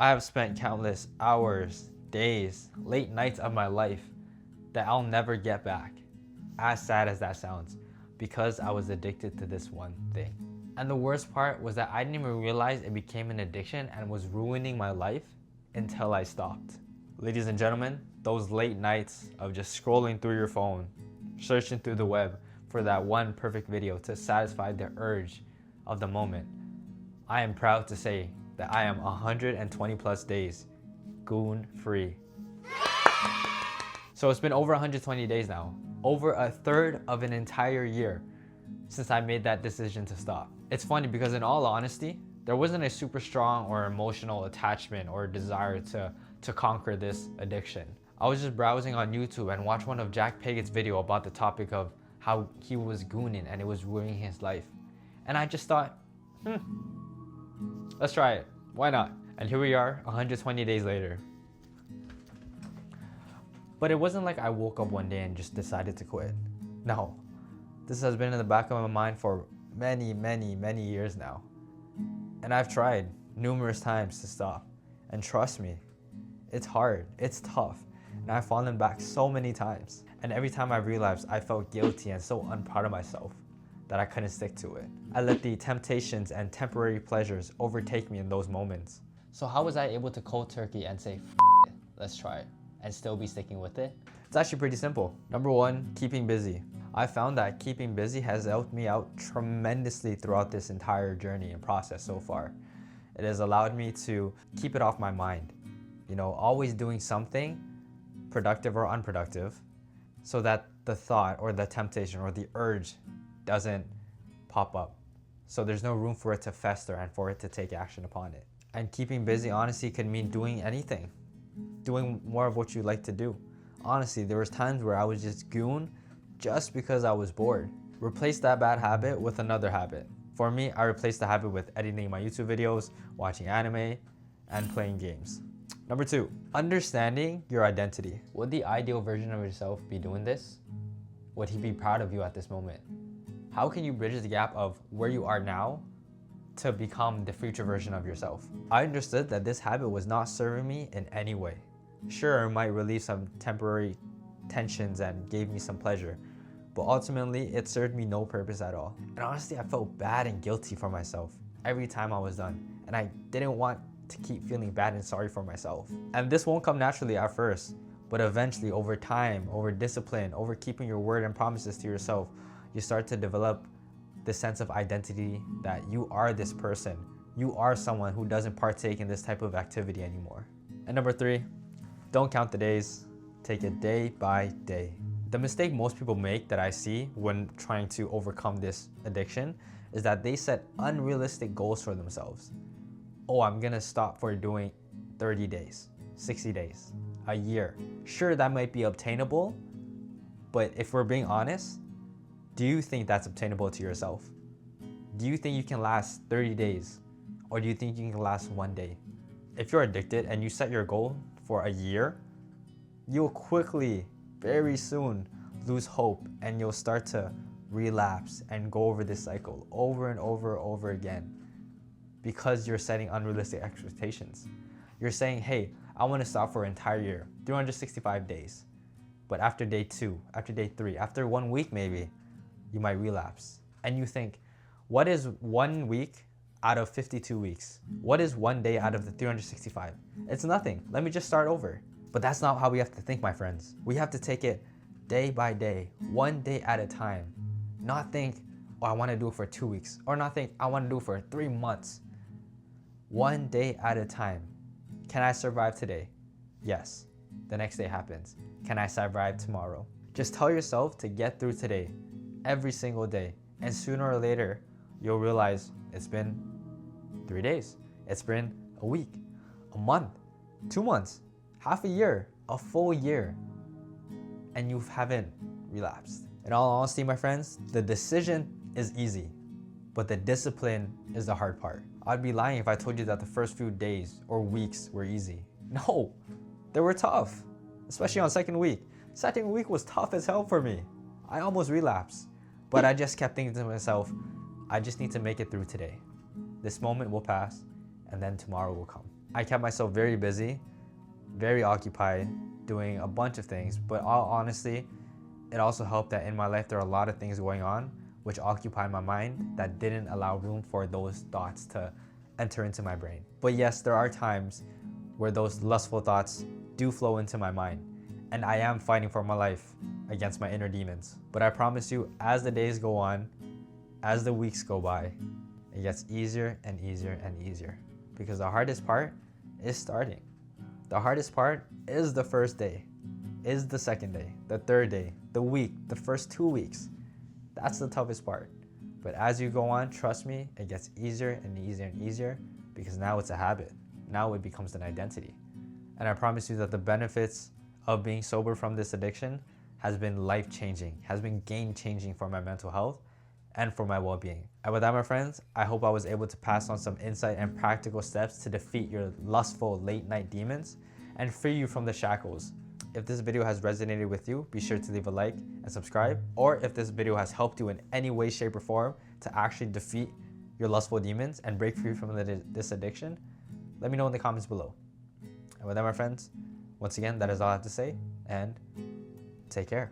I have spent countless hours, days, late nights of my life that I'll never get back, as sad as that sounds, because I was addicted to this one thing. And the worst part was that I didn't even realize it became an addiction and was ruining my life until I stopped. Ladies and gentlemen, those late nights of just scrolling through your phone, searching through the web for that one perfect video to satisfy the urge of the moment, I am proud to say that I am 120 plus days goon free. So it's been over 120 days now, over a third of an entire year since I made that decision to stop. It's funny because in all honesty, there wasn't a super strong or emotional attachment or desire to conquer this addiction. I was just browsing on YouTube and watched one of Jack Paget's video about the topic of how he was gooning and it was ruining his life. And I just thought, let's try it. Why not? And here we are, 120 days later. But it wasn't like I woke up one day and just decided to quit. No, this has been in the back of my mind for many, many, many years now. And I've tried numerous times to stop. And trust me, it's hard, it's tough. And I've fallen back so many times. And every time I relapsed, I felt guilty and so unproud of myself that I couldn't stick to it. I let the temptations and temporary pleasures overtake me in those moments. So how was I able to cold turkey and say, F it, let's try it, and still be sticking with it? It's actually pretty simple. Number one, keeping busy. I found that keeping busy has helped me out tremendously throughout this entire journey and process so far. It has allowed me to keep it off my mind. You know, always doing something, productive or unproductive, so that the thought or the temptation or the urge doesn't pop up. So there's no room for it to fester and for it to take action upon it. And keeping busy honestly could mean doing anything. Doing more of what you like to do. Honestly, there was times where I was just goon just because I was bored. Replace that bad habit with another habit. For me, I replaced the habit with editing my YouTube videos, watching anime, and playing games. Number two, understanding your identity. Would the ideal version of yourself be doing this? Would he be proud of you at this moment? How can you bridge the gap of where you are now to become the future version of yourself? I understood that this habit was not serving me in any way. Sure, it might relieve some temporary tensions and gave me some pleasure, but ultimately it served me no purpose at all. And honestly, I felt bad and guilty for myself every time I was done, and I didn't want to keep feeling bad and sorry for myself. And this won't come naturally at first, but eventually over time, over discipline, over keeping your word and promises to yourself, you start to develop the sense of identity that you are this person. You are someone who doesn't partake in this type of activity anymore. And number three, don't count the days, take it day by day. The mistake most people make that I see when trying to overcome this addiction is that they set unrealistic goals for themselves. Oh, I'm gonna stop for doing 30 days, 60 days, a year. Sure, that might be obtainable, but if we're being honest, do you think that's obtainable to yourself? Do you think you can last 30 days? Or do you think you can last one day? If you're addicted and you set your goal for a year, you'll quickly, very soon, lose hope and you'll start to relapse and go over this cycle over and over again because you're setting unrealistic expectations. You're saying, hey, I want to stop for an entire year, 365 days. But after day 2, after day 3, after 1 week maybe, you might relapse. And you think, what is 1 week out of 52 weeks? What is 1 day out of the 365? It's nothing. Let me just start over. But that's not how we have to think, my friends. We have to take it day by day, 1 day at a time. Not think, oh, I want to do it for 2 weeks. Or not think, I want to do it for 3 months. 1 day at a time. Can I survive today? Yes. The next day happens. Can I survive tomorrow? Just tell yourself to get through today, every single day. And sooner or later, you'll realize it's been 3 days. It's been a week, a month, 2 months, half a year, a full year, and you haven't relapsed. In all honesty, my friends, the decision is easy, but the discipline is the hard part. I'd be lying if I told you that the first few days or weeks were easy. No, they were tough, especially on second week. Second week was tough as hell for me. I almost relapsed, but I just kept thinking to myself, I just need to make it through today. This moment will pass, and then tomorrow will come. I kept myself very busy, very occupied, doing a bunch of things. But all honestly, it also helped that in my life there are a lot of things going on which occupied my mind that didn't allow room for those thoughts to enter into my brain. But yes, there are times where those lustful thoughts do flow into my mind, and I am fighting for my life against my inner demons. But I promise you, as the days go on, as the weeks go by, it gets easier and easier and easier, because the hardest part is starting. The hardest part is the first day, is the second day, the third day, the week, the first 2 weeks. That's the toughest part. But as you go on, trust me, it gets easier and easier and easier, because now it's a habit. Now it becomes an identity. And I promise you that the benefits of being sober from this addiction has been life-changing, has been game-changing for my mental health and for my well-being. And with that, my friends, I hope I was able to pass on some insight and practical steps to defeat your lustful late-night demons and free you from the shackles. If this video has resonated with you, be sure to leave a like and subscribe. Or if this video has helped you in any way, shape, or form to actually defeat your lustful demons and break free from this addiction, let me know in the comments below. And with that, my friends, once again, that is all I have to say, and take care.